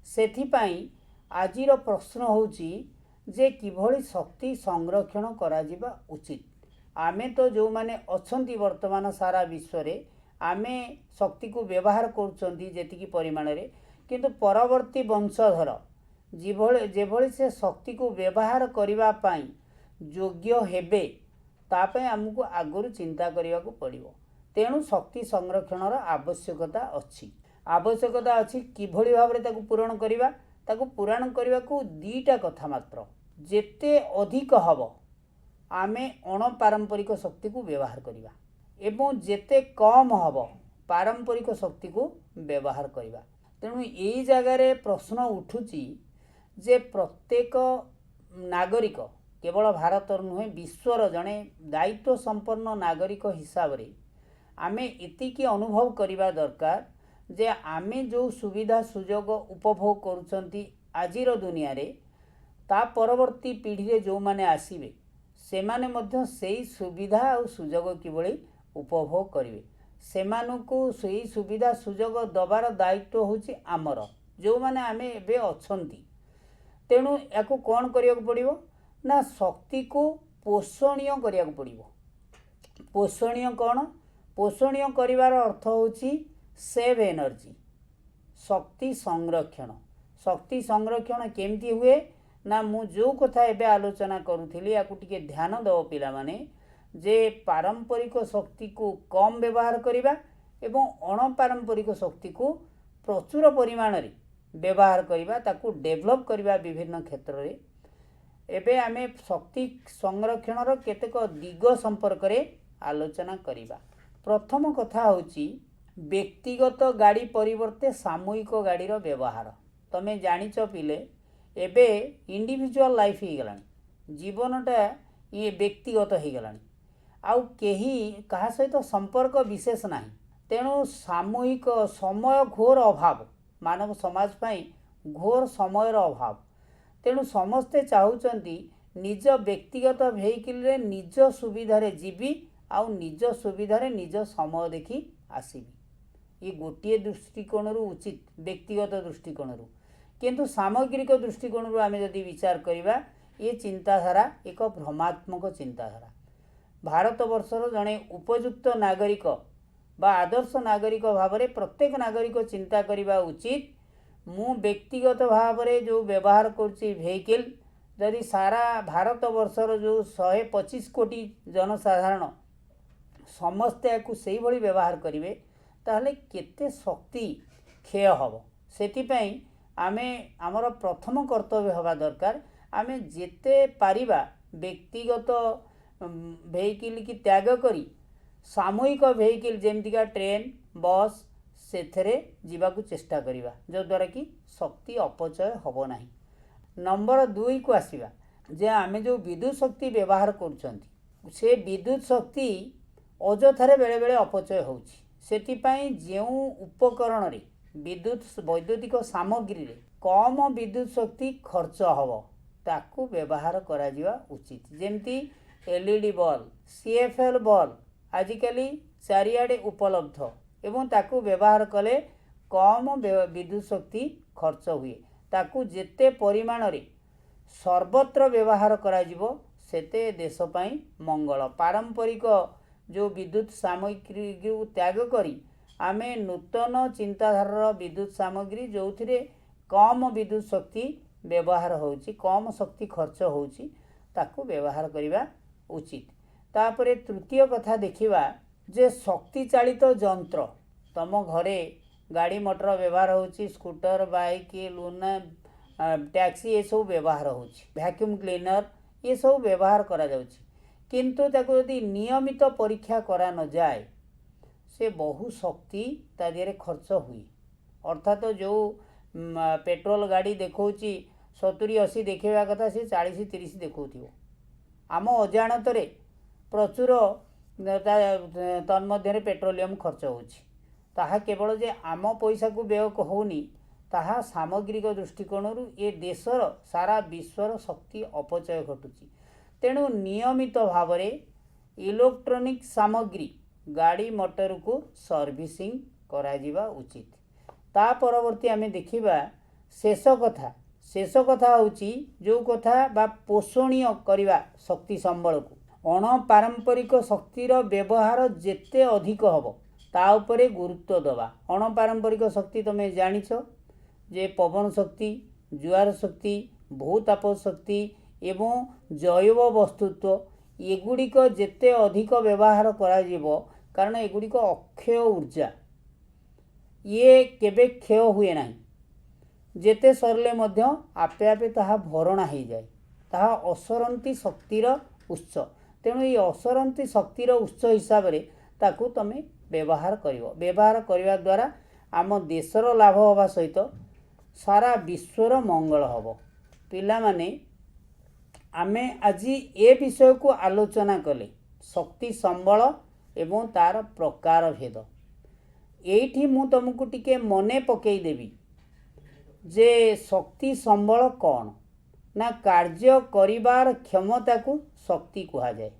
सेथिपाई आजिर प्रश्न होउची जे किभଳି शक्ति संरक्षण करा जिबा उचित। आमे तो जो माने अछंती वर्तमान सारा विश्व रे आमे शक्ति को व्यवहार करूचंती जेतिकी परिमाण रे, किंतु परवर्ती वंशधर जेभଳି से शक्ति को व्यवहार करिवा पाई योग्य हेबे तापे आमको आगुरु चिंता करिवा को पड़िबो। तेणु शक्ति संरक्षणर आवश्यकता अछि किभଳି भाबरे ताकू पूरण करिवा। ताकू पूरण करिवा को दीटा कथा मात्र, जेते अधिक हबो आमे अणपारंपरिक शक्ति को व्यवहार करिवा एवं जेते कम हबो पारंपरिक शक्ति को व्यवहार करिवा। तेणु यही जगार प्रश्न उठुची जे प्रत्येक नागरिक केवल भारत नुहे विश्वर जड़े दायित्व संपन्न नागरिक हिसाब रे आमे एतिकी अनुभव करिवा दरकार जे आमे जो सुविधा सुजोग उपभोग करुचंती आजिर दुनिया रे ता परवर्ती पीढ़ी रे जो माने आसीबे से माने मध्य सेही सुविधा और सुजोग किभଳି उपभोग करिवे। सेमानकु सेही सुविधा सुजोग दबार दायित्व होची आमर जो माने आमे एबे अछंती। तेणु याकू कौन करियाकू पड़िबो ना शक्ति को पोषणीय करियाकू पड़िबो। पोषणीय कौन? पोषणीय करिवार अर्थ होची सेव एनर्जी, शक्ति संरक्षण। शक्ति संरक्षण केमती हुए ना मु जो कथा एबे आलोचना करूथिली याकू टिके ध्यान दो पिला माने जे पारंपरिक शक्ति को कम व्यवहार करिबा एवं अणपारंपरिक शक्ति को प्रचुर परिमाण रे व्यवहार करिबा, ताकू डेभलप करिबा विभिन्न क्षेत्र रे। एबे आमे शक्ति संरक्षणर केतेक दिग संपर्क रे आलोचना करिबा। प्रथम कथा होची व्यक्तिगत गाड़ी परिवर्ते सामूहिक गाड़ी रो व्यवहार। तमे जानिच पिले एबे इंडिविजुअल लाइफ ही गलानी, जीवनटा ये व्यक्तिगत ही गलानी, आउ केही कहा सहित संपर्क विशेष नाही। तेणु सामूहिक समय घोर अभाव, मानव समाज पाई घोर समयर अभाव। तेणु समस्ते चाहूचंती निज व्यक्तिगत वेहिकल रे निज सुविधा रे जीवी आउ निज सुविधा रे निज समय देखी आसीबी। ये गोटे दृष्टिकोण उचित व्यक्तिगत दृष्टिकोण, किंतु सामग्रिक दृष्टिकोण आमे जदि विचार करिबा ये चिंताधारा एक भ्रमात्मक चिंताधारा। भारत वर्षर जड़े उपयुक्त नागरिक बा आदर्श नागरिक भाव में प्रत्येक नागरिक चिंता करिबा उचित। मु व्यक्तिगत भाव में जो व्यवहार करुच्ची वेहिकल जदि सारा भारत वर्षर जो 125 कोटी जनसाधारण समस्ते याकू सेही भली व्यवहार करिवे ताहले केते शक्ति क्षय हबो। सेतिपई आमे आमर प्रथम कर्तव्य हवा दरकार आमे जेते पारिबा व्यक्तिगत वेहिकल की त्याग करी सामूहिक वेहिकल जेमतिका ट्रेन बस सेथरे जीवाकू चेष्टा करिबा, जो द्वारा कि शक्ति अपचय हबो नाही। नंबर 2 को आसीबा जे आमे जो विद्युत शक्ति व्यवहार करूचंती से विद्युत शक्ति अजथारे बेले बेले अपचय होउची। सेतिपई जेउ उपकरण रे विद्युत वैद्युतिक सामग्री रे कम विद्युत शक्ति खर्च हबो ताकू व्यवहार करा जिवा उचित। जेमती एलईडी बल्ब सीएफएल बल्ब आजिकली चारियाडे उपलब्ध एवं ताकू व्यवहार कले कम विद्युत शक्ति खर्च हुए। ताकू जेते परिमाण रे सर्वत्र व्यवहार करा जिवो सेते देश पाई मंगल। पारंपरिक जो विद्युत सामग्री को त्याग करी आमे नूतन चिंताधार विद्युत सामग्री जो थिरे कम विद्युत शक्ति व्यवहार होउची, कम शक्ति खर्च होउची ताकू व्यवहार करिबा उचित। तापरे तृतीय कथा देखिबा जे शक्ति चालित यंत्र तुम घरे गाड़ी मोटर व्यवहार होची स्कूटर बाइक लूना टैक्सी ये सब व्यवहार होची वैक्यूम क्लीनर ये सब व्यवहार करा जाउची किंतु ताको यदि नियमित परीक्षा करा न जाए से बहु शक्ति ता देहरे खर्च हुई अर्थात जो पेट्रोल गाड़ी देखौची 70-80 देखा कथा से 40-30 देखो आम अजाणतरे प्रचुर तन्मध्य पेट्रोलियम खर्च होची ताहा केवल जे आम पैसा को व्यय होनी ताहा सामग्रिक दृष्टिकोण ये देशर सारा विश्वर शक्ति अपचय घटुची तेणु नियमित भाव में इलेक्ट्रॉनिक सामग्री गाड़ी मोटर को सर्विसिंग करा उचित ता परवर्ती आमे देखिबा शेष कथा होची जो कथा बा पोषणीय करवा शक्ति संबल को अणपारंपरिक शक्तिर व्यवहार जेते अधिक हबो ता उपरे गुरुत्व दबा अणपारंपरिक शक्ति तमे जानिछ जे पवन शक्ति जुआर शक्ति भूताप शक्ति एवं जैव वस्तुत्व एगुड़िक जेते अधिक व्यवहार करा जीवो कारण एगुड़िक अक्षय ऊर्जा ये केबे क्षय हुए ना जेते सरले मध्य आपे आपे ताहा भरणा हो जाए ताहा असरंती शक्तिर उत्स तेणु ये असरंती शक्तिर उत्स हिसाब रे ताकू तमे व्यवहार करवा द्वारा आम देशर लाभ हवा सहित सारा विश्वर मंगल हब पिला माने आमे आज ए विषय को आलोचना कले शक्ति संबल एवं तार प्रकार भेद एठी मु तुमको टिके मने पकई देवी जे शक्ति संबल कौन ना कार्य करिवार क्षमता को शक्ति कहा जाए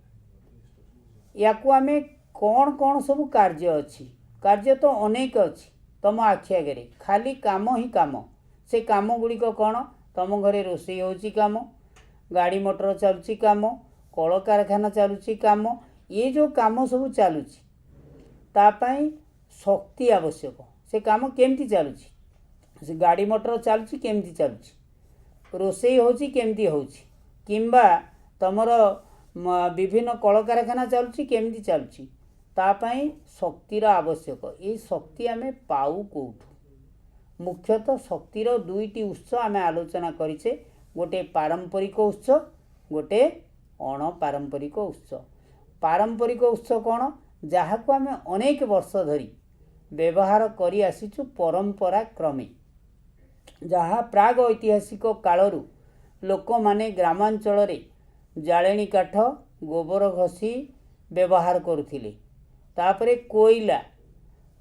या को आमे कौन कौन सब कार्य अच्छी कार्य तो अनेक अच्छी तुम आखि आगे खाली काम ही काम से काम गुड़िक कौन तुम घरे रोषे होची काम गाड़ी मोटर चलुची काम कल कारखाना चलुची काम ये जो काम सब चलुची तापाई शक्ति आवश्यक से काम केमती चलुची से गाड़ी मोटर चलुची केमती चलुची रोषे होची केमती होची किंबा तमर विभिन्न कल कारखाना चलुची केमती चलुची तापाई शक्तिर आवश्यक ये शक्ति आमे पाऊ कोठू मुख्यतः शक्तिर दुईटी उत्स आमे आलोचना करिचे गोटे पारंपरिक उत्स गोटे अणपारंपरिक उत्स पारंपरिक उत्स कौन जहाँ को आमे अनेक वर्ष धरी व्यवहार करी आसीचु परंपरा क्रमे जहाँ प्राग ऐतिहासिक कालरू लोक माने ग्रामांचल रे जाळेणी काठ गोबर घसी व्यवहार करुथिले तापरे कोयला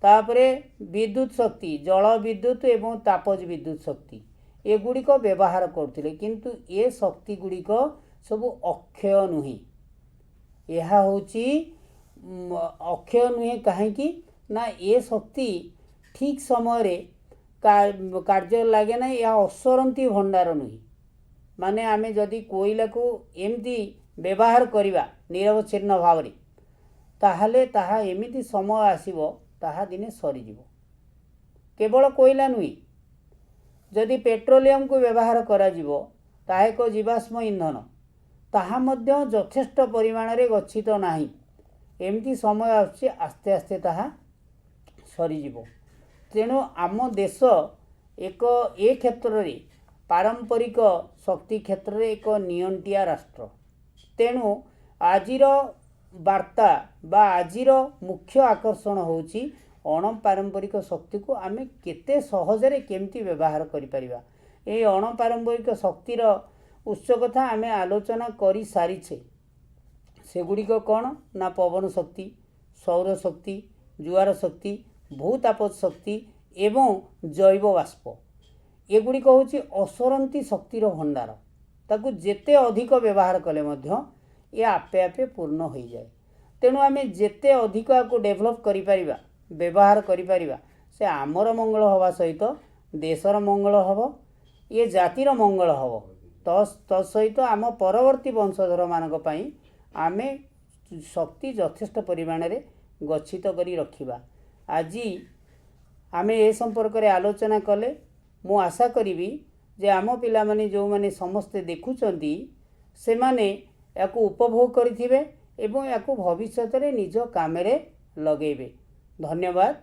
तापरे विद्युत शक्ति जल विद्युत एवं तापज विद्युत शक्ति एगुड़िक व्यवहार करथिले किंतु ये शक्ति गुड़िक सब अक्षय नुहे यह होची अक्षय नुहे कहीं ना ये शक्ति ठीक समय रे कार्य लगे ना या असरंती भंडार नुहे माने आमे जदि कोयला को एमती व्यवहार करिवा निरवच्छिन्न भाव रे ताहले ताहा एमिति समय आसीबो ताहा दिने सरीजिवो केवल कोयला नुहे जदि पेट्रोलियम को व्यवहार करा जिवो ताहा एक जीवाश्म इंधन ताहा मध्य यथेष्ट परिमाण रे गच्छित नाही एमती समय आछे आस्ते आस्ते ताहा सरीजिवो तेणु आम देश एक ए क्षेत्र रे पारंपरिक शक्ति क्षेत्र रे एक नियंटिया राष्ट्र तेणु आजिर वार्ता बा आजिर मुख्य आकर्षण होची अणपारंपरिक शक्ति को आमे केते सहजरे केमती व्यवहार करि परिबा ए अणपारंपरिक शक्तिर उत्स कथा आमे आलोचना करि सारिछे सेगुड़िक कौन ना पवन शक्ति सौर शक्ति जुआर शक्ति भूताप शक्ति एवं जैव बाष्प एगुड़िक होची असरंती शक्तिर भंडार ताकू जेते अधिक व्यवहार कले मध्य ये आपे आपे पूर्ण हो जाए तेणु आमे जेते अधिक को डेभलप करि परिबा व्यवहार करि परिबा से आमर मंगल हवा सहित देशर मंगल हब ये जातिर मंगल हब तसहित आम परवर्ती वंशधर मानक पई आमे शक्ति यथेष्ट परिमाण रे गच्छित करी रखिबा आज आमे ए संपर्क रे आलोचना कले मु आशा करिवि जे आम पिला माने जो माने समस्ते देखुचंती से माने याकू उपभोग करिथिबे एवं याकू भविष्य रे निज कामे रे लगेबे। धन्यवाद।